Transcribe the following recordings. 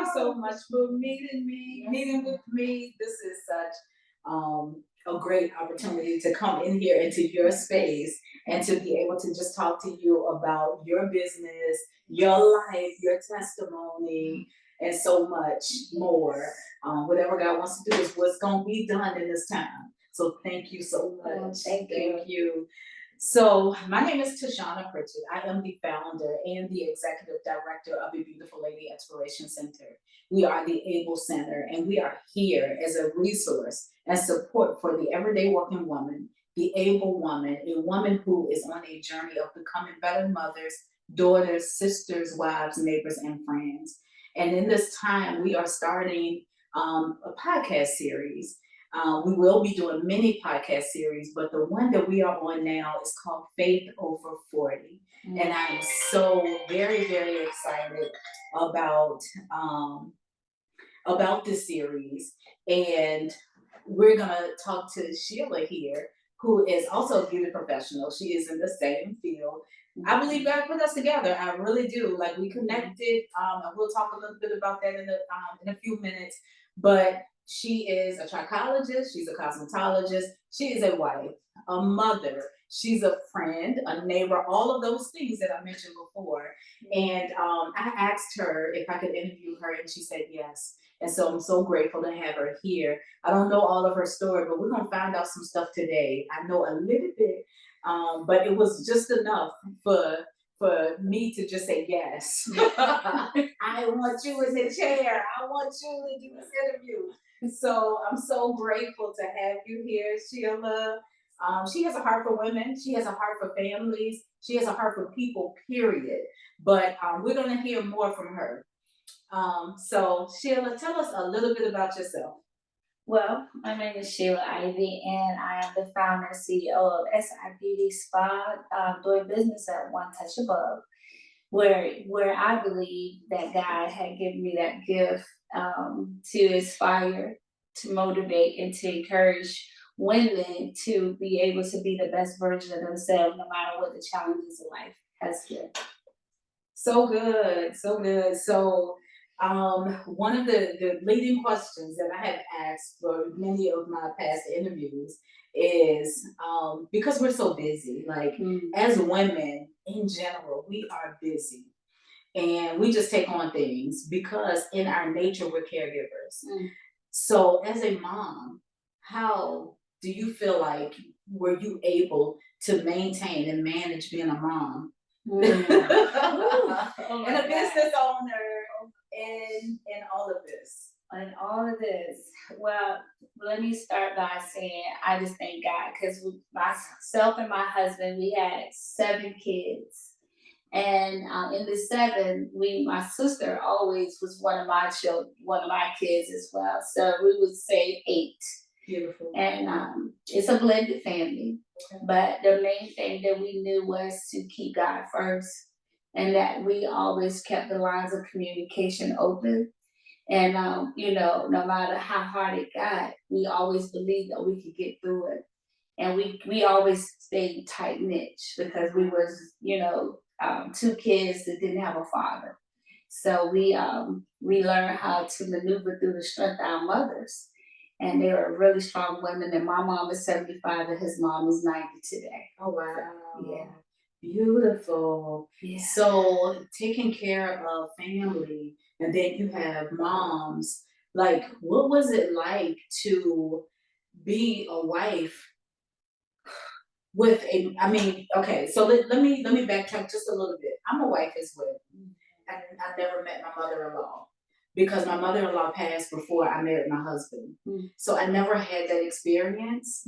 you so much for meeting with me. This is such a great opportunity to come in here into your space and to be able to just talk to you about your business, your life, your testimony, and so much more. Whatever God wants to do is what's going to be done in this time. So thank you so much. Thank you. Thank you. So my name is Tashana Pritchett. I am the founder and the executive director of the Beautiful Lady Exploration Center. We are the ABLE Center, and we are here as a resource and support for the everyday working woman, the able woman, a woman who is on a journey of becoming better mothers, daughters, sisters, wives, neighbors, and friends. And in this time, we are starting a podcast series. We will be doing many podcast series, but the one that we are on now is called Faith Over 40. And I am so very, very excited about this series. And we're gonna talk to Sheila here, who is also a beauty professional. She is in the same field. I believe God put us together. I really do. Like we connected. And we'll talk a little bit about that in a few minutes. But she is a trichologist. She's a cosmetologist. She is a wife, a mother. She's a friend, a neighbor. All of those things that I mentioned before. And I asked her if I could interview her, and she said yes. And so I'm so grateful to have her here. I don't know all of her story, but we're gonna find out some stuff today. I know a little bit, but it was just enough for me to just say yes. I want you in the chair. I want you to do this interview. So I'm so grateful to have you here, Sheila. She has a heart for women. She has a heart for families. She has a heart for people, period. But we're going to hear more from her. So Sheila, tell us a little bit about yourself. Well, my name is Sheila Ivey, and I am the founder and CEO of SI Beauty Spa, doing business at One Touch Above, where I believe that God had given me that gift to inspire, to motivate, and to encourage women to be able to be the best version of themselves, no matter what the challenges in life has been. So good, so good. So one of the leading questions that I have asked for many of my past interviews is because we're so busy, like as women in general, we are busy and we just take on things because in our nature, we're caregivers. So as a mom, how do you feel like were you able to maintain and manage being a mom? And a business owner and all of this. And all of this. Well, let me start by saying I just thank God because myself and my husband, we had 7 kids. And in the 7, my sister always was one of my kids as well. So we would say 8. Beautiful. And it's a blended family. Okay. But the main thing that we knew was to keep God first, and that we always kept the lines of communication open. And, no matter how hard it got, we always believed that we could get through it. And we always stayed tight-knit because we was, 2 kids that didn't have a father. So we learned how to maneuver through the strength of our mothers. And they were really strong women. And my mom is 75 and his mom is 90 today. Oh, wow. So, yeah. Beautiful. Yeah. So taking care of family, and then you have moms. Like, what was it like to be a wife with a? I mean, okay. So let me backtrack just a little bit. I'm a wife as well, and I never met my mother-in-law because my mother-in-law passed before I married my husband. So I never had that experience.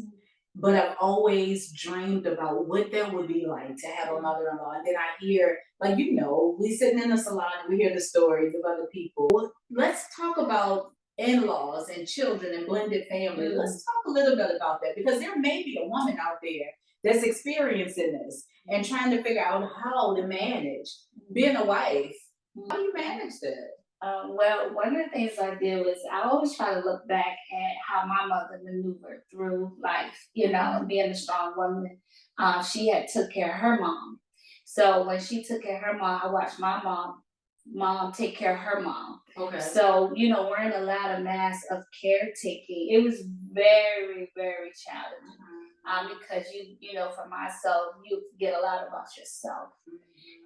But I've always dreamed about what that would be like to have a mother-in-law. And then I hear, like, we sitting in the salon and we hear the stories of other people. Well, let's talk about in-laws and children and blended family. Let's talk a little bit about that because there may be a woman out there that's experiencing this and trying to figure out how to manage being a wife. How do you manage that? Well, one of the things I do is I always try to look back at how my mother maneuvered through life, being a strong woman. She had took care of her mom. So when she took care of her mom, I watched my mom mom take care of her mom. Okay. So, we're in a lot of mass of caretaking. It was very, very challenging. Because for myself, you forget a lot about yourself.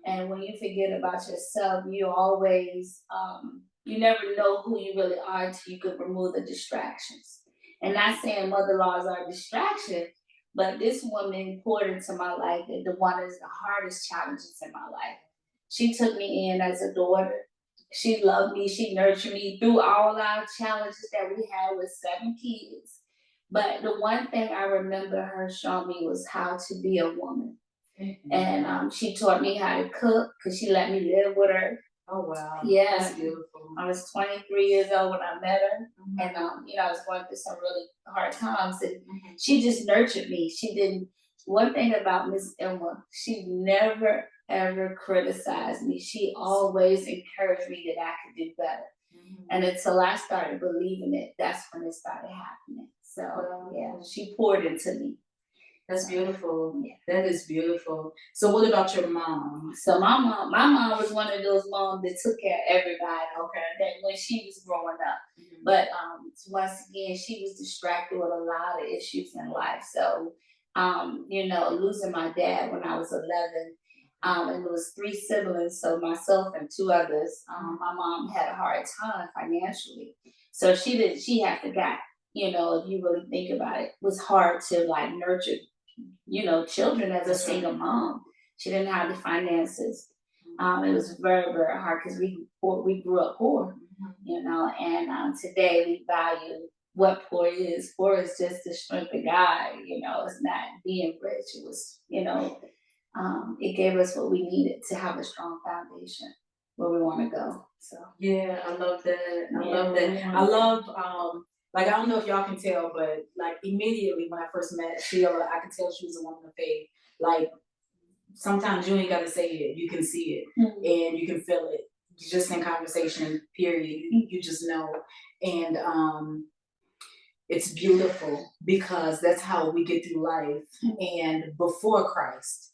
And when you forget about yourself, you always, you never know who you really are until you can remove the distractions. And not saying mother-in-laws are a distraction, but this woman poured into my life and the one is the hardest challenges in my life. She took me in as a daughter. She loved me. She nurtured me through all our challenges that we had with 7 kids. But the one thing I remember her showing me was how to be a woman. And she taught me how to cook because she let me live with her. Oh wow. Yeah. That's beautiful. I was 23 years old when I met her. And I was going through some really hard times and she just nurtured me. She didn't one thing about Miss Emma, she never ever criticized me. She always encouraged me that I could do better. And until I started believing it, that's when it started happening. So yeah, she poured into me. That's beautiful. Yeah. That is beautiful. So what about your mom? So my mom was one of those moms that took care of everybody. Okay. That when she was growing up. But once again, she was distracted with a lot of issues in life. So losing my dad when I was 11, and there was 3 siblings, so myself and 2 others. My mom had a hard time financially, so she had to got. If you really think about it, it was hard to like nurture children as a single mom. She didn't have the finances. It was very, very hard because we grew up poor, and today we value what poor is. Poor is just the strength of God, it's not being rich. It was, it gave us what we needed to have a strong foundation where we want to go. So yeah, I love that. I love that. I love like I don't know if y'all can tell, but like immediately when I first met Sheila, I could tell she was a woman of faith. Like sometimes you ain't gotta say it, you can see it and you can feel it. Just in conversation, period. You just know. And it's beautiful because that's how we get through life. And before Christ,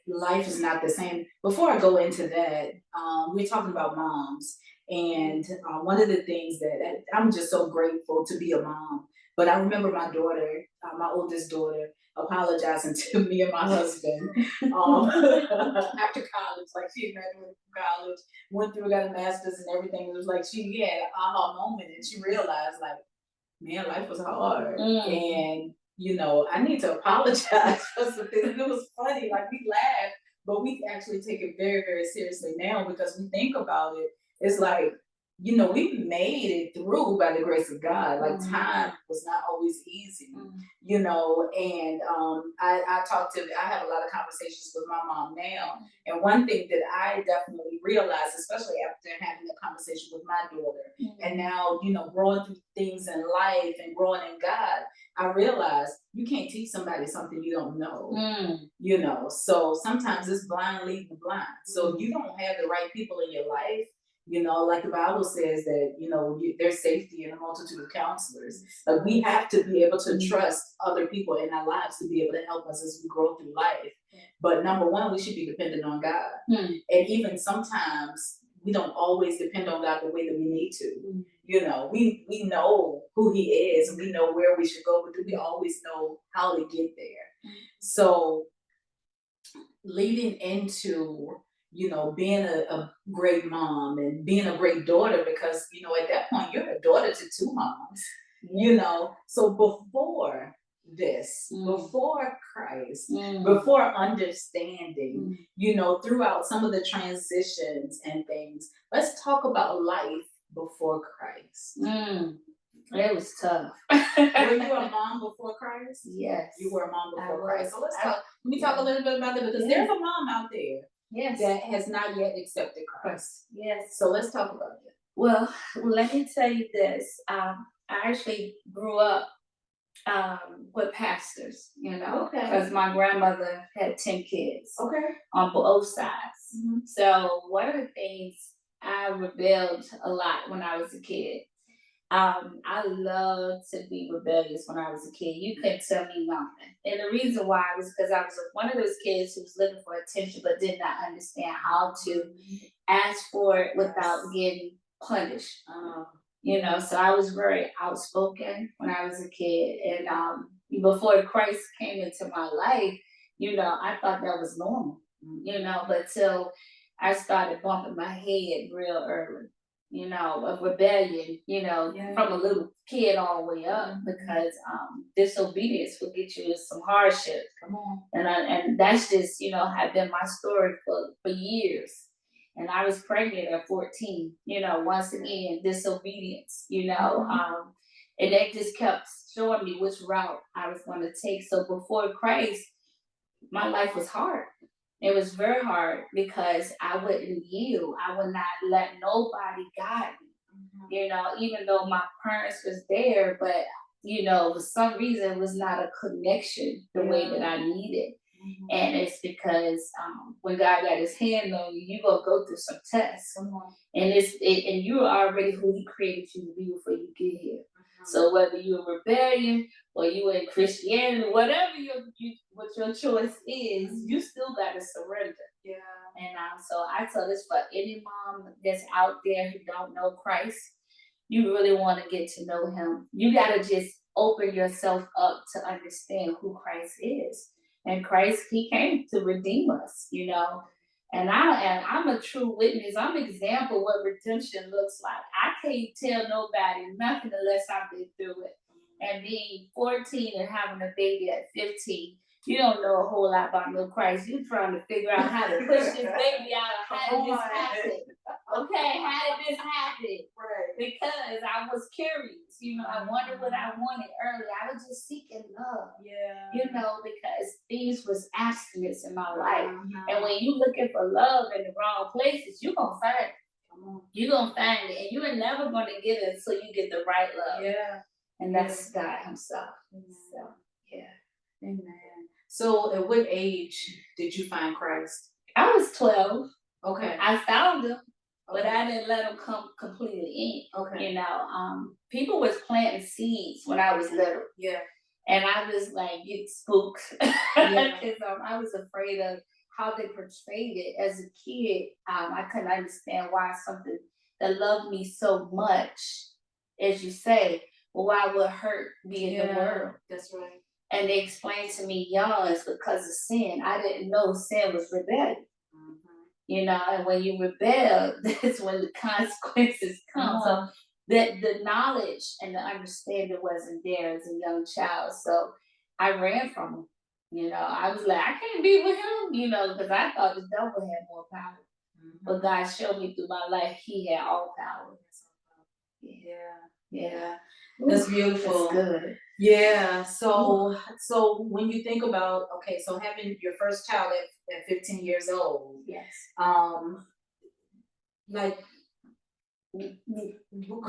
life is not the same. Before I go into that, we're talking about moms. And one of the things that I'm just so grateful to be a mom. But I remember my daughter, my oldest daughter, apologizing to me and my husband after college. Like she graduated from college, went through, got a master's and everything. It was like she had an aha moment and she realized like, man, life was hard. And I need to apologize for some things. And it was funny, like we laughed, but we actually take it very, very seriously now because we think about it. It's like, we made it through by the grace of God. Like time was not always easy, and I have a lot of conversations with my mom now. And one thing that I definitely realized, especially after having a conversation with my daughter, and now, growing through things in life and growing in God, I realized you can't teach somebody something you don't know. So sometimes it's blind leading the blind. So if you don't have the right people in your life, like the Bible says that, there's safety in a multitude of counselors. Like we have to be able to trust other people in our lives to be able to help us as we grow through life. But number one, we should be dependent on God. And even sometimes we don't always depend on God the way that we need to. We know who He is and we know where we should go, but do we always know how to get there? So leading into being a great mom and being a great daughter, because at that point you're a daughter to 2 moms. So before this, before Christ, before understanding, throughout some of the transitions and things, let's talk about life before Christ. It was tough. Were you a mom before Christ? Yes. You were a mom before Christ. So let me talk a little bit about that, because there's a mom out there that has not yet accepted Christ. Yes. So let's talk about it. Well, let me tell you this. I actually grew up with pastors, because my grandmother had 10 kids on both sides. So one of the things, I rebelled a lot when I was a kid. I loved to be rebellious when I was a kid. You couldn't tell me nothing. And the reason why was because I was one of those kids who was looking for attention but did not understand how to ask for it without getting punished. So I was very outspoken when I was a kid. And before Christ came into my life, I thought that was normal, but till I started bumping my head real early, of rebellion, from a little kid all the way up, because disobedience will get you in some hardship. Come on. And that's just, have been my story for years. And I was pregnant at 14, once again, disobedience, and that just kept showing me which route I was going to take. So before Christ, my life was hard. It was very hard because I wouldn't yield. I would not let nobody guide me, even though my parents was there, but, for some reason it was not a connection the way that I needed. And it's because when God got his hand on you, you're going to go through some tests. And and you're already who he created you to be before you get here. So whether you're in rebellion or you in Christianity, whatever what your choice is, you still got to surrender. Yeah. And so I tell this for any mom that's out there who don't know Christ, you really want to get to know him. You got to just open yourself up to understand who Christ is. And Christ, he came to redeem us, And I'm a true witness. I'm an example of what redemption looks like. I can't tell nobody nothing unless I've been through it. And being 14 and having a baby at 15, you don't know a whole lot about no Christ. You're trying to figure out how to push this baby out. How did this happen? Okay, how did this happen? Right. Because I was curious. I wanted what I wanted early. I was just seeking love. Yeah. Because things was abstinence in my life. And when you looking for love in the wrong places, you're going to find it. You're going to find it. And you are never going to get it until you get the right love. Yeah. And that's God himself. So, yeah. Amen. So at what age did you find Christ? I was 12. Okay. I found him. But I didn't let them come completely in. Okay. People was planting seeds when I was little. Yeah. And I was like, get spooked. Because I was afraid of how they portrayed it as a kid. I couldn't understand why something that loved me so much, as you say, why would hurt me in the world? That's right. And they explained to me young, it's because of sin. I didn't know sin was rebellion. And when you rebel, that's when the consequences come. So the knowledge and the understanding wasn't there as a young child. So I ran from him. I was like, I can't be with him, because I thought the devil had more power. But God showed me through my life he had all power. Yeah. That's beautiful. That's good. Yeah. So when you think about, so having your first child at 15 years old. Yes. Like I'm thinking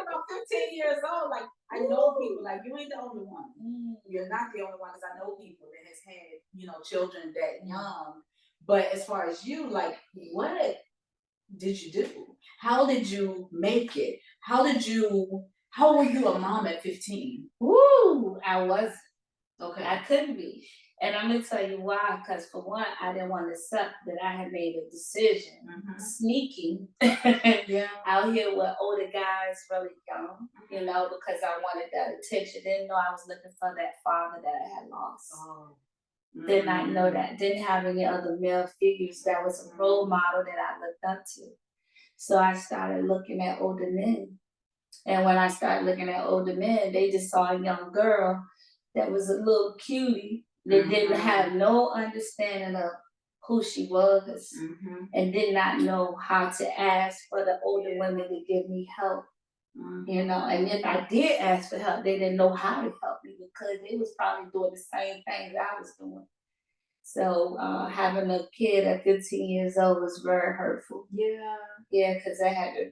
about 15 years old. Like I know people. Like you ain't the only one. You're not the only one, because I know people that has had children that young. But as far as you, like, what did you do? How did you make it? How were you a mom at 15? I wasn't. Okay. I couldn't be. And I'm going to tell you why. Because for one, I didn't want to accept that I had made a decision. Sneaking out here with older guys really young, because I wanted that attention. Didn't know I was looking for that father that I had lost. Did not know that. Didn't have any other male figures that was a role model that I looked up to. So I started looking at older men. And when I started looking at older men, they just saw a young girl that was a little cutie that didn't have no understanding of who she was and did not know how to ask for the older women to give me help. And if I did ask for help, they didn't know how to help me because they was probably doing the same things I was doing. So having a kid at 15 years old was very hurtful. Yeah, because I had to,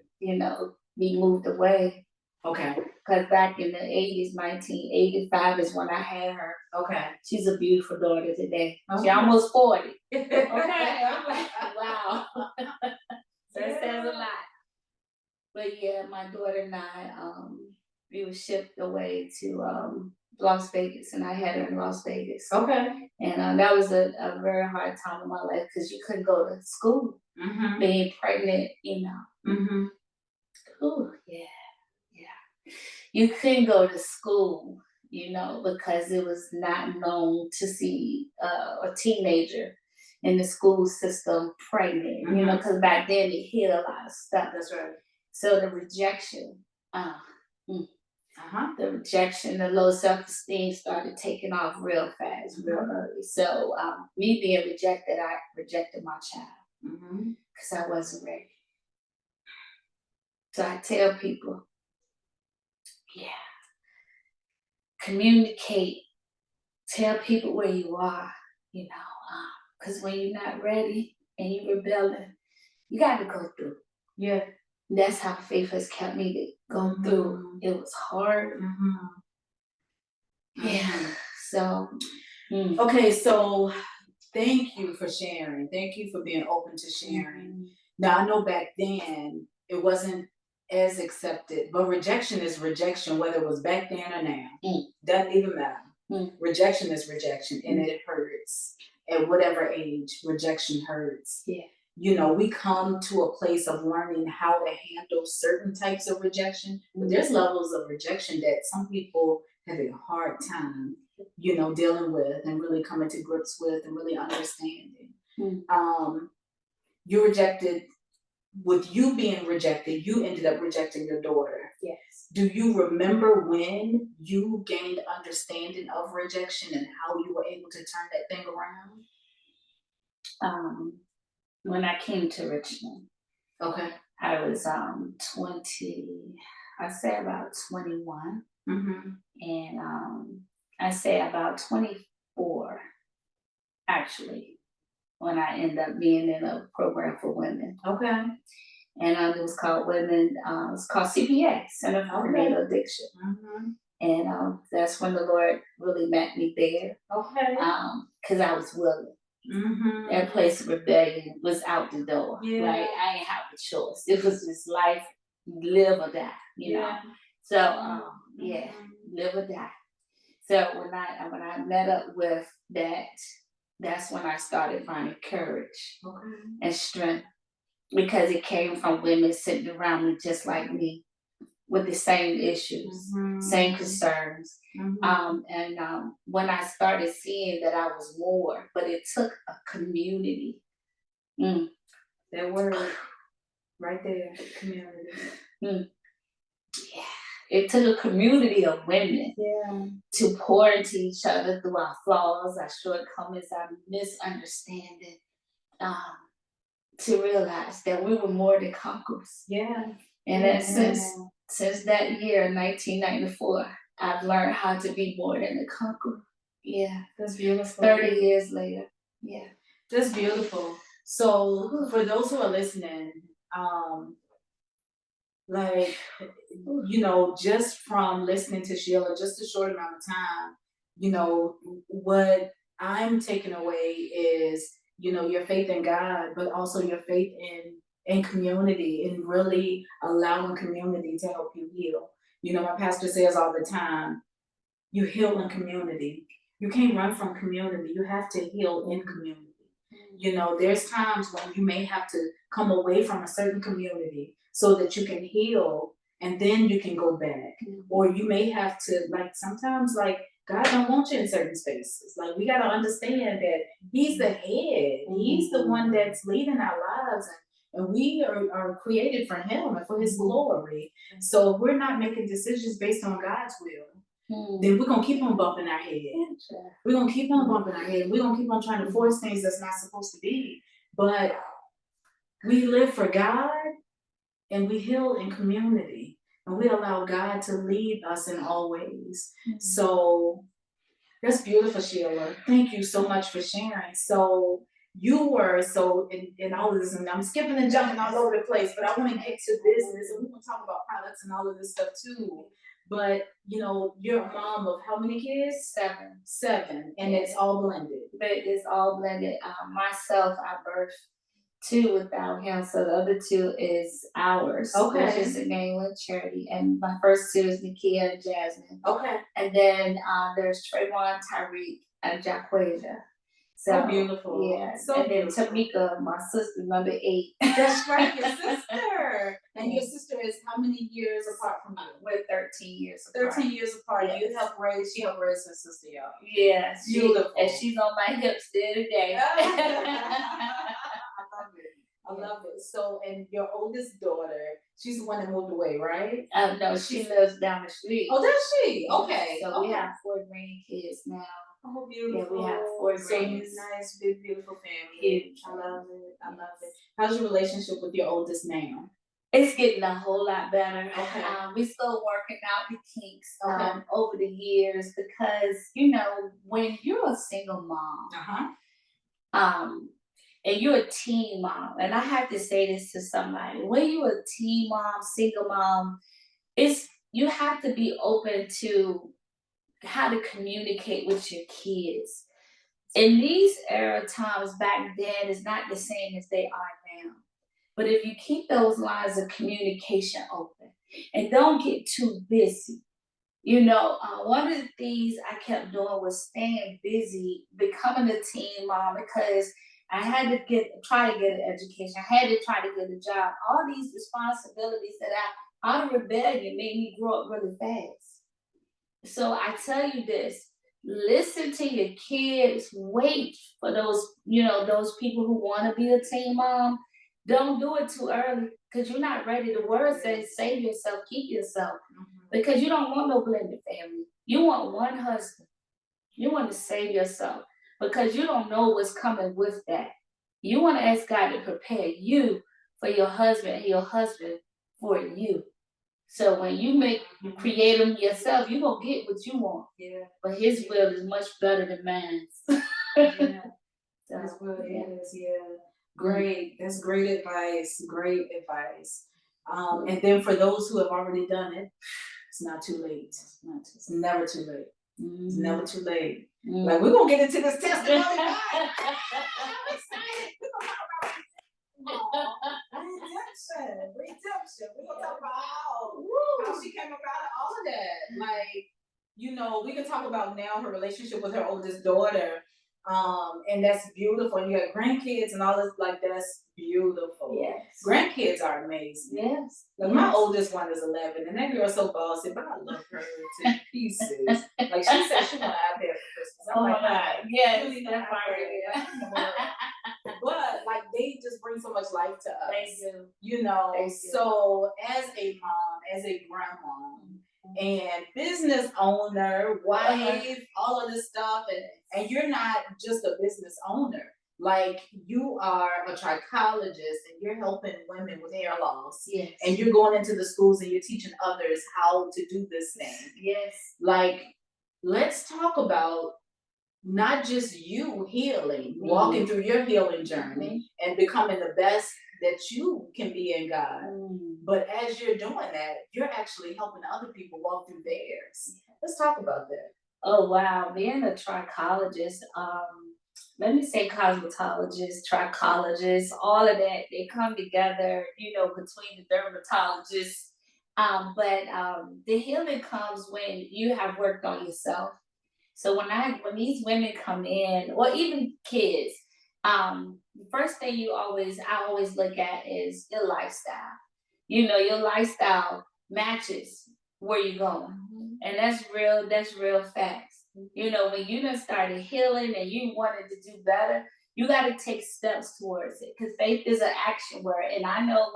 be moved away. Okay. Because back in the 80s, 1985 is when I had her. Okay. She's a beautiful daughter today. She's almost 40. Okay. I'm like, wow. So it says a lot. yeah, my daughter and I, we were shipped away to Las Vegas, and I had her in Las Vegas. Okay. And that was a very hard time in my life because you couldn't go to school. Being pregnant, Ooh, yeah. You couldn't go to school, because it was not known to see a teenager in the school system pregnant, because back then it hid a lot of stuff. That's right. So the rejection, the low self-esteem started taking off real fast, real early. So me being rejected, I rejected my child because I wasn't ready. So I tell people, communicate, tell people where you are, because when you're not ready and you're rebelling, you got to go through. Yeah. That's how faith has kept me to go through. It was hard. Yeah. So. Okay, so thank you for sharing. Thank you for being open to sharing. Now, I know back then it wasn't as accepted, but rejection is rejection, whether it was back then or now. Doesn't even matter. Rejection is rejection, and it hurts. At whatever age, rejection hurts. Yeah. We come to a place of learning how to handle certain types of rejection, but there's levels of rejection that some people have a hard time, dealing with and really coming to grips with and really understanding. You rejected, with you being rejected, you ended up rejecting your daughter. Yes. Do you remember when you gained understanding of rejection and how you were able to turn that thing around? When I came to Richmond. Okay. I was 20, I say about 21. And I say about 24, actually, when I ended up being in a program for women. Okay. And it was called it's called CPA, Center for Prenatal Addiction. And that's when the Lord really met me there. Okay. Because I was willing. That place of rebellion was out the door. Yeah. Like I ain't have a choice. It was just life, live or die, know. So live or die. So when I met up with that, that's when I started finding courage and strength, because it came from women sitting around me just like me, with the same issues, same concerns. And when I started seeing that I was more, but it took a community. That word right there, community. Yeah. It took a community of women to pour into each other through our flaws, our shortcomings, our misunderstanding, to realize that we were more than conquerors. Yeah. And that since that year, 1994, I've learned how to be more than a conqueror. Yeah. That's beautiful. 30 years later. Yeah. That's beautiful. So for those who are listening, just from listening to Sheila, just a short amount of time, what I'm taking away is, your faith in God, but also your faith in community, and really allowing community to help you heal. My pastor says all the time, you heal in community. You can't run from community. You have to heal in community. There's times when you may have to come away from a certain community so that you can heal, and then you can go back. Or you may have to, sometimes, God don't want you in certain spaces. We got to understand that He's the head. He's the one that's leading our lives. And we are created for Him and for His glory. So if we're not making decisions based on God's will, then we're going to keep on bumping our head. We're going to keep on bumping our head. We're going to keep on trying to force things that's not supposed to be. But we live for God, and we heal in community. And we allow God to lead us in all ways. So that's beautiful, Sheila. Thank you so much for sharing. So you were in all of this, and I'm skipping and jumping all over the place, but I want to get to business, and we're going to talk about products and all of this stuff too. But you're a mom of how many kids? 7. And it's all blended. But it's all blended. Myself, I birthed two without him. So the other two is ours, which is Okay. a Gangland charity. And my first two is Nakia and Jasmine. Okay. And then there's Trayvon, Tyreek, and Jaquasia. So So beautiful. yeah. So and then beautiful. Tamika, my sister, number 8. That's right, your sister. And your sister is how many years apart from you? We're 13 years apart. 13 years apart. Yes. You helped raise, she helped raise her sister, y'all. Yeah, Beautiful. And she's on my hips day to day. I love it. So, and your oldest daughter, she's the one that moved away, right? No, she lives down the street. Oh, does she? Okay. So we have 4 grandkids now. Oh, beautiful. Yeah, we have 4 grandkids. Nice, big, beautiful family. I love it. I love it. How's your relationship with your oldest now? It's getting a whole lot better. Okay. We still working out the kinks Okay. over the years because, when you're a single mom, and you're a teen mom, and I have to say this to somebody, when you're a teen mom, single mom, you have to be open to how to communicate with your kids. In these era times back then is not the same as they are now. But if you keep those lines of communication open and don't get too busy, one of the things I kept doing was staying busy, becoming a teen mom because I had to try to get an education. I had to try to get a job. All these responsibilities that out of rebellion made me grow up really fast. So I tell you this, listen to your kids, wait for those people who want to be a teen mom. Don't do it too early because you're not ready. The word says save yourself, keep yourself. Because you don't want no blended family. You want one husband. You want to save yourself because you don't know what's coming with that. You want to ask God to prepare you for your husband and your husband for you. So when you create them yourself, you're going to get what you want. Yeah. But his will is much better than mine. Yeah. That's what it is, yeah. Great. That's great advice. Great advice. And then for those who have already done it, it's not too late. It's never too late. It's never too late. Like, we're going to get into this testimony. I'm excited. We're going to talk about redemption. We're going to talk about how she came about all of that. Like, we can talk about now her relationship with her oldest daughter. And that's beautiful. And you have grandkids and all this, like, that's beautiful. Yes. Grandkids are amazing. Yes. Like, my oldest one is 11, and that girl's so bossy, but I love her to pieces. Like, she said she want an iPad for Christmas. I'm like, God. Yes, really that's iPad. But, like, they just bring so much life to us. They do. They so as a mom, as a grandma, and business owner, wife, all of this stuff, and you're not just a business owner. Like, you are a trichologist and you're helping women with hair loss. Yes. And you're going into the schools and you're teaching others how to do this thing. Yes. Like, let's talk about not just you healing, walking through your healing journey and becoming the best that you can be in God. But as you're doing that, you're actually helping other people walk through theirs. Let's talk about that. Oh, wow. Being a trichologist, let me say cosmetologist, trichologist, all of that, they come together, between the dermatologists. But the healing comes when you have worked on yourself. So when these women come in, or even kids, the first thing I always look at is your lifestyle. Your lifestyle matches where you're going. And that's real facts. When you done started healing and you wanted to do better, you got to take steps towards it because faith is an action word. And I know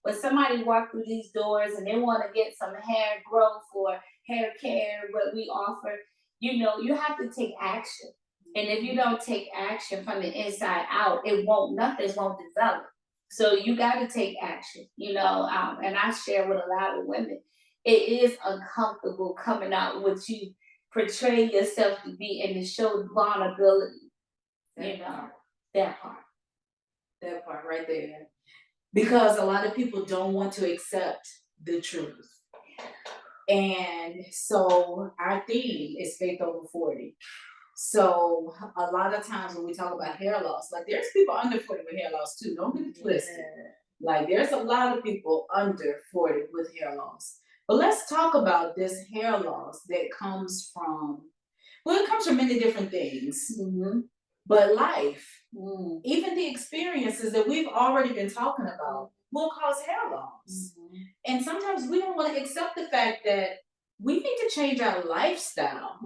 when somebody walk through these doors and they want to get some hair growth or hair care, what we offer, you have to take action. And if you don't take action from the inside out, nothing won't develop. So you got to take action, and I share with a lot of women, it is uncomfortable coming out what you portray yourself to be and to show vulnerability. That part right there. Because a lot of people don't want to accept the truth. And so our theme is faith over 40. So a lot of times when we talk about hair loss, like there's people under 40 with hair loss too. Don't get it twisted. Like there's a lot of people under 40 with hair loss. But let's talk about this hair loss that comes from, well, it comes from many different things. But life, even the experiences that we've already been talking about, will cause hair loss. And sometimes we don't want to accept the fact that we need to change our lifestyle.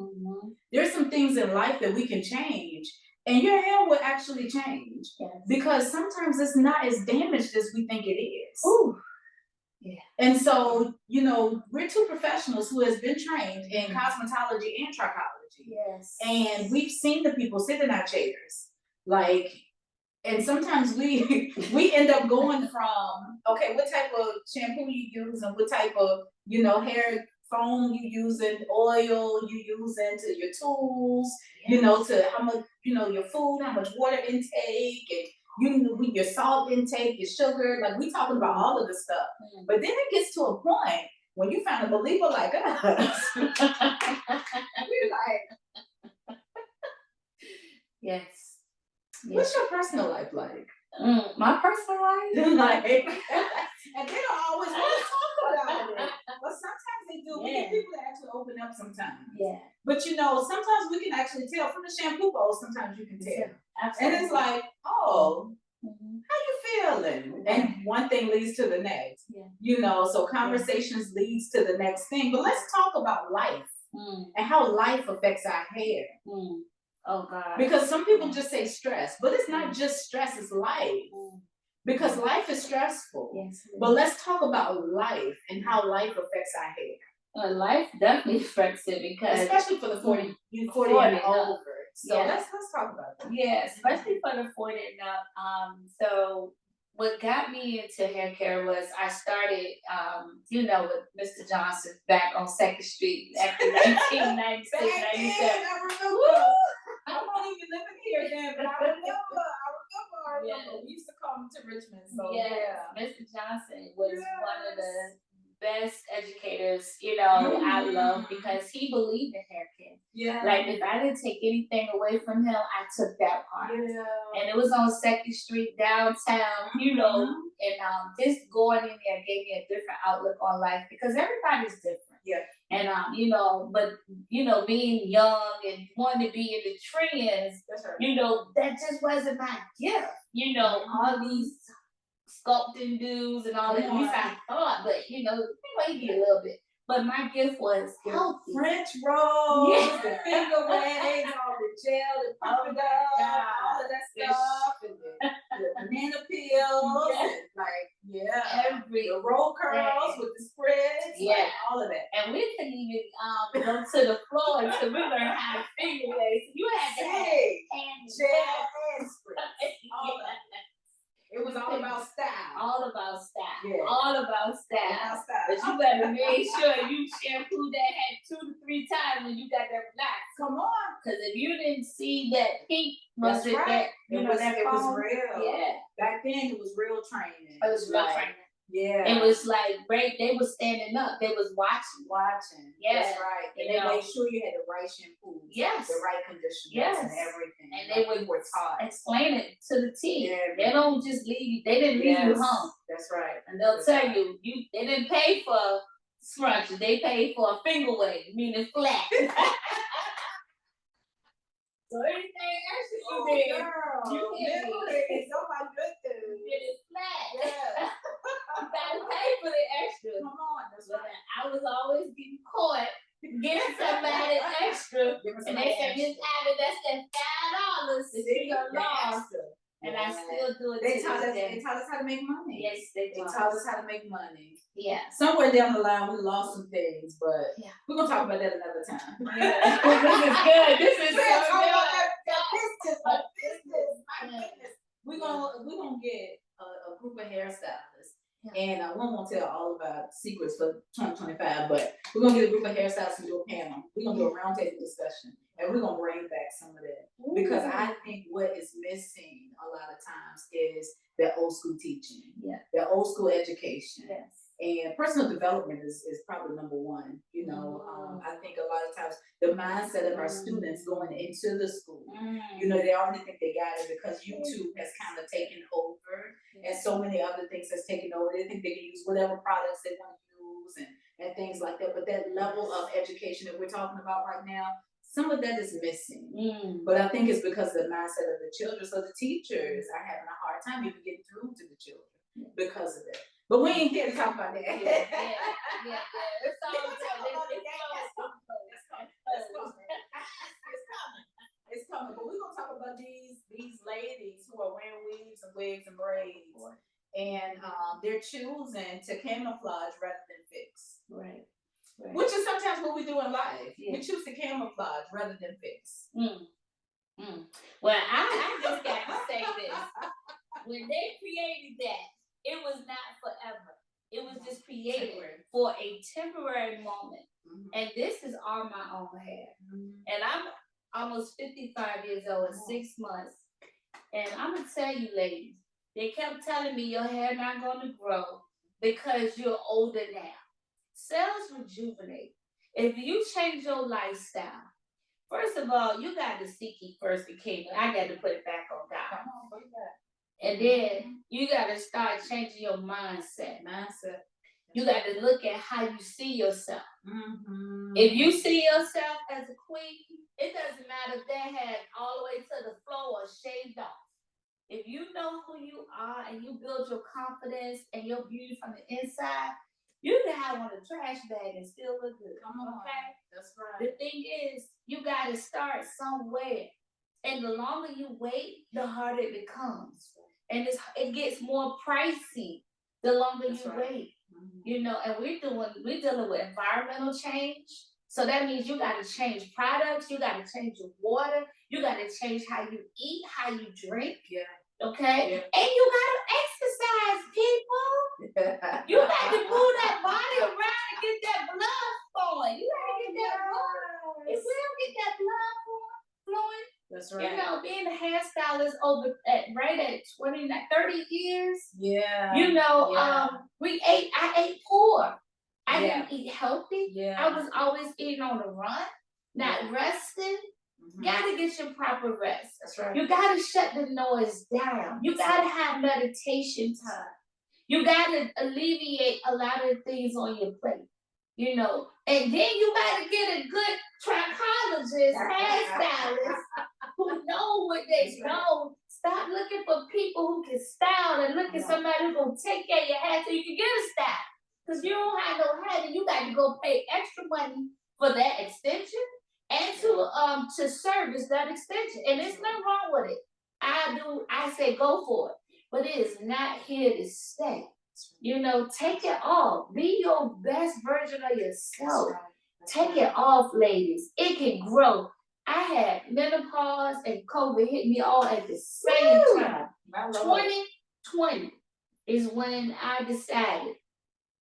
There's some things in life that we can change, and your hair will actually change. Because sometimes it's not as damaged as we think it is. And so, you know, we're two professionals who has been trained in cosmetology and trichology. And we've seen the people sit in our chairs. Like, and sometimes we end up going from, okay, what type of shampoo you use and what type of, you know, hair foam you using, oil you using, to your tools, you know, to how much, you know, your food, how much water intake, and your salt intake, your sugar, like we talking about all of this stuff. But then it gets to a point when you find a believer like us. We're like, what's your personal life like? My personal life? Like, and they don't always want to talk about it. But sometimes they do. We get people that actually open up sometimes. But you know, sometimes we can actually tell from the shampoo bowl, sometimes you can tell. And it's like, oh, how you feeling? And one thing leads to the next. You know, so conversations leads to the next thing. But let's talk about life and how life affects our hair. Oh God. Because some people just say stress, but it's not just stress, it's life. Because life is stressful. But let's talk about life and how life affects our hair. Life definitely affects it, because especially for the 40 and over. So let's talk about that. Especially for the 40 and up. So what got me into hair care was I started, you know, with Mr. Johnson back on 2nd Street after 1996, 97. I remember. I wasn't even living here then, but I remember. We used to come to Richmond. So Mr. Johnson was one of the best educators, you know, I love, because he believed in hair care. Like if I didn't take anything away from him, I took that part. And it was on 2nd Street downtown, you know, and just going in there gave me a different outlook on life, because everybody's different. And you know, but you know, being young and wanting to be in the trends, you know, that just wasn't my gift. You know, all these sculpting dudes and all that. At least I thought, but you know, maybe a little bit. But my gift was healthy. French rolls, the finger waves, all the gel, the polka dot, all of that stuff, and the banana peels, and like the roll curls with the spreads, like all of that. And we couldn't even go to the floor until we learned how to finger waves. You had to have hand gel and spreads, all of that. It was all about style. All about style. All about style. But you better make sure you shampoo that head 2 to 3 times when you got that relax. Come on. Because if you didn't see that pink, that you know, it was real. Back then it was real training. It was real training. It was like they was standing up. They was watching. That's right. And they made sure you had the right shampoo. The right conditioners and everything. And they would explain it to the T. They don't just leave you. They didn't leave you home. That's right. And they'll tell you they didn't pay for scrunches. They paid for a finger wave, meaning flat. So anything extra you did, you did it. Oh my goodness. You did it flat. You gotta pay for the extra. Come on, that's right. I was always getting caught getting somebody extra, and they said, "Miss Ivey, that's that $5. It's your loss." And I still do it. They taught us how to make money. Yes, they taught us how to make money. Yeah. Somewhere down the line, we lost some things, but we're gonna talk about that another time. This is good. This is so good. Business. My goodness. We're gonna get a group of hairstylists, and we won't tell all of our secrets for 2025, but we're gonna get a group of hairstylists and do a panel. We're gonna do a roundtable discussion, and we're gonna bring back some of that. Because I think what is missing a lot of times is that old school teaching, that old school education. And personal development is probably number one. You know, I think a lot of times the mindset of our students going into the school, you know, they already think they got it because YouTube has kind of taken over, and so many other things has taken over. They think they can use whatever products they want to use, and things like that. But that level of education that we're talking about right now, some of that is missing. But I think it's because of the mindset of the children. So the teachers are having a hard time even getting through to the children because of that. But we ain't here to talk about that. Yeah. It's all good. It's coming. But we're gonna talk about these ladies who are wearing weaves and wigs and braids, and they're choosing to camouflage rather than fix. Right. Which is sometimes what we do in life. We choose to camouflage rather than fix. Well, I just got to say this. When they created that, it was not forever. It was just created for a temporary moment. And this is all my own hair. And I'm almost 55 years old in 6 months. And I'm going to tell you, ladies, they kept telling me your hair not going to grow because you're older now. Cells rejuvenate. If you change your lifestyle, first of all, you got to seek ye first the kingdom. I got to put it back on God. And then you got to start changing your mindset. You got to look at how you see yourself. If you see yourself as a queen, it doesn't matter if that had all the way to the floor or shaved off. If you know who you are and you build your confidence and your beauty from the inside, you can have on a trash bag and still look good. Okay? That's right. The thing is, you got to start somewhere. And the longer you wait, the harder it becomes. And it gets more pricey the longer you wait. You know, and we're dealing with environmental change. So that means you got to change products, you got to change your water, you got to change how you eat, how you drink. Okay? And you got to exercise, people. You got to move that body around and get that blood flowing. You got to get that blood. If we don't get that blood flowing, that's right. You know, being a hairstylist right at 30 years. Yeah. You know, I ate poor. I didn't eat healthy. I was always eating on the run, not resting. Gotta get your proper rest. That's right. You gotta shut the noise down. You gotta have meditation time. You gotta alleviate a lot of things on your plate. You know, and then you gotta get a good trichologist, hairstylist, who know what they know. Stop looking for people who can style and look at somebody who's gonna take care of your hair so you can get a style. Because you don't have no hair, and you got to go pay extra money for that extension and to service that extension. And there's nothing wrong with it. I say go for it. But it is not here to stay. You know, take it off. Be your best version of yourself. Take it off, ladies. It can grow. I had menopause and COVID hit me all at the same time. 2020 is when I decided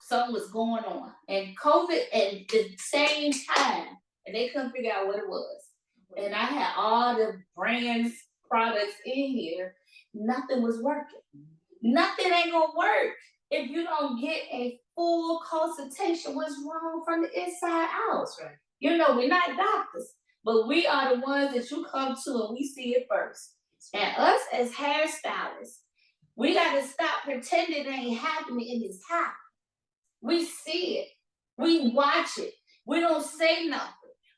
something was going on. And COVID at the same time. And they couldn't figure out what it was. And I had all the brands, products in here. Nothing was working. Nothing ain't gonna work if you don't get a full consultation what's wrong from the inside out. That's right. You know, we're not doctors, but we are the ones that you come to and we see it first. And us as hairstylists, we got to stop pretending it ain't happening in this house. We see it. We watch it. We don't say nothing.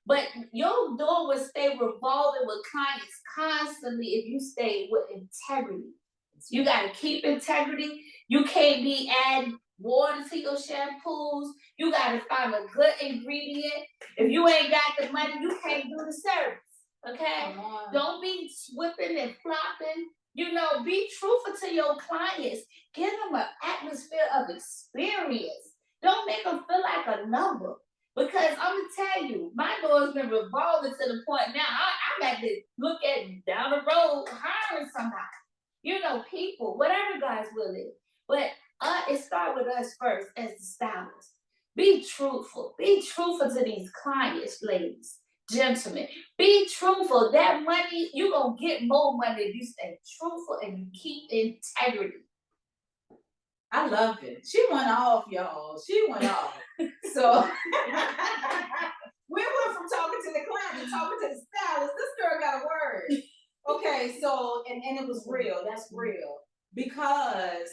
But your door will stay revolving with clients constantly if you stay with integrity. You got to keep integrity. You can't be adding water to your shampoos. You got to find a good ingredient. If you ain't got the money, you can't do the service. Okay? Don't be whipping and flopping. You know, be truthful to your clients. Give them an atmosphere of experience. Don't make them feel like a number. Because I'm going to tell you, my door's been revolving to the point now I got to look at down the road hiring somebody. You know, people, whatever God's will is. But it starts with us first as the stylists. Be truthful. Be truthful to these clients, ladies, gentlemen. Be truthful. That money, you're going to get more money if you stay truthful and you keep integrity. I love it. She went off, y'all. She went off. So we went from talking to the client to talking to the stylist. This girl got a word. Okay, so and it was real. That's real. Because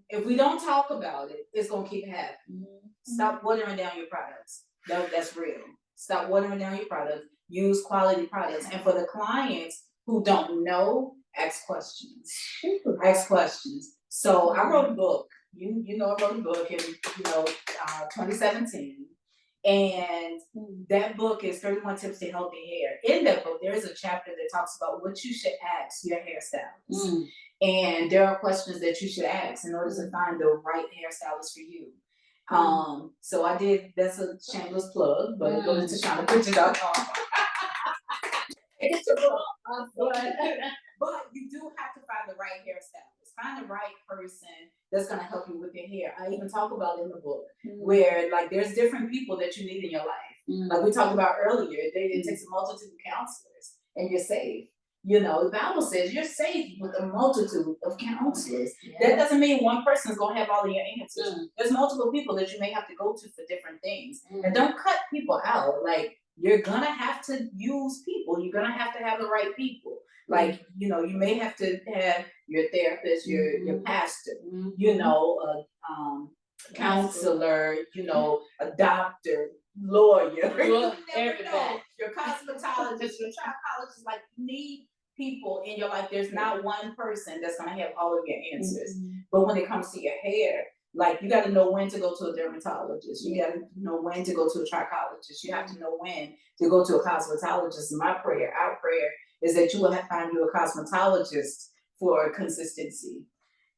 if we don't talk about it, it's gonna keep happening. Stop watering down your products. That's real. Stop watering down your products. Use quality products. And for the clients who don't know, ask questions. Ask questions. So I wrote a book. You know I wrote a book in 2017. And that book is 31 Tips to Healthy Hair. In that book, there is a chapter that talks about what you should ask your hairstylist. And there are questions that you should ask in order to find the right hairstylist for you. So I did, that's a shameless plug, but go to ShaunaPritchard.com. It's a book. But you do have to find the right hairstylist. Find the right person that's gonna help you with your hair. I even talk about in the book where like there's different people that you need in your life. Like we talked about earlier, it takes a multitude of counselors and you're safe. You know, the Bible says you're safe with a multitude of counselors. That doesn't mean one person's gonna have all of your answers. There's multiple people that you may have to go to for different things. And don't cut people out. Like you're gonna have to use people. You're gonna have to have the right people. Like, you may have to have your therapist, your pastor, a counselor, a doctor, lawyer, everybody. Your cosmetologist, your trichologist, like you need people in your life. There's not one person that's gonna have all of your answers. But when it comes to your hair, like you gotta know when to go to a dermatologist. You gotta know when to go to a trichologist. You have to know when to go to a cosmetologist. Our prayer is that you will find you a cosmetologist for consistency.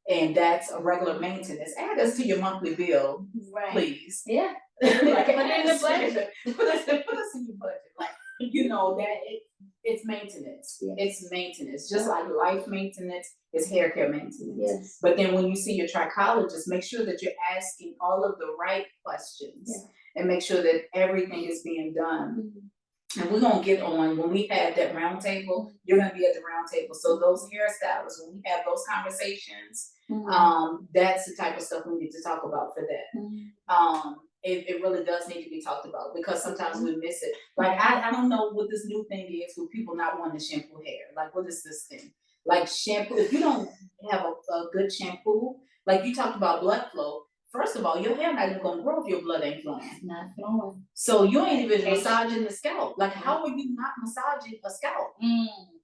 And that's a regular maintenance. Add us to your monthly bill, please. Yeah. Put it in the budget. Put us in your budget. Like, it's maintenance. Yes. It's maintenance. Just like life maintenance is hair care maintenance. Yes. But then when you see your trichologist, make sure that you're asking all of the right questions and make sure that everything is being done. And we're gonna get on when we have that round table, you're gonna be at the round table. So those hairstylists, when we have those conversations, that's the type of stuff we need to talk about for that. It really does need to be talked about because sometimes we miss it. Like I don't know what this new thing is with people not wanting to shampoo hair. Like what is this thing? Like shampoo, if you don't have a good shampoo, like you talked about blood flow. First of all, your hair not even gonna grow if your blood ain't flowing. Not flowing. So you ain't even massaging the scalp. Like how are you not massaging a scalp?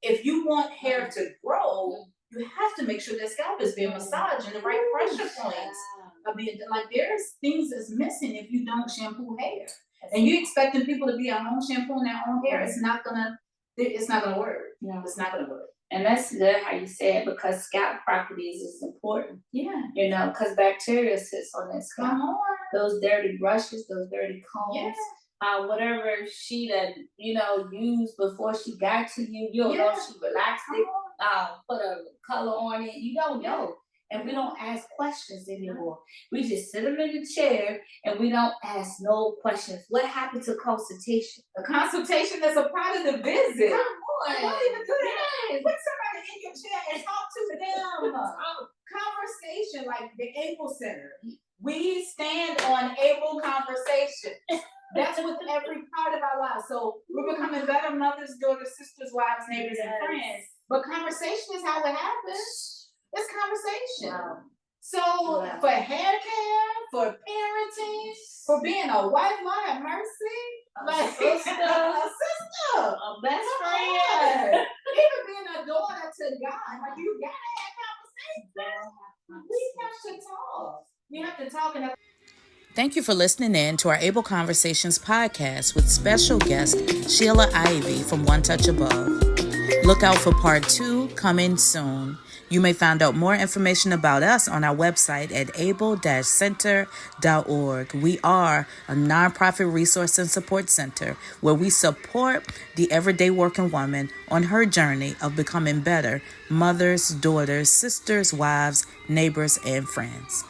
If you want hair to grow, you have to make sure that scalp is being massaged and the right pressure points. I mean, like there's things that's missing if you don't shampoo hair. And you expecting people to be at home shampooing their own hair, it's not gonna work. No. It's not gonna work. And that's good how you say it because scalp properties is important. Yeah. Because bacteria sits on that scalp. Come on. Those dirty brushes, those dirty combs, whatever she used before she got to you, you don't know if she relaxed it, put a color on it, you don't know. And we don't ask questions anymore. We just sit them in the chair and we don't ask no questions. What happened to consultation? A consultation is a part of the visit. Come on. Don't even do that. Yes. Put somebody in your chair and talk to them. Conversation, like the Able Center. We stand on able conversation. That's with every part of our lives. So we're becoming better mothers, daughters, sisters, wives, neighbors, and friends. But conversation is how it happens. It's conversation. Wow. So for hair care, for parenting, for being a wife, Lord have mercy. A sister, a best friend, even being a daughter to God. Like you gotta have conversation. We have to talk. We have to talk and Thank you for listening in to our Able Conversations podcast with special guest Sheila Ivey from One Touch Above. Look out for part 2 coming soon. You may find out more information about us on our website at able-center.org. We are a nonprofit resource and support center where we support the everyday working woman on her journey of becoming better mothers, daughters, sisters, wives, neighbors, and friends.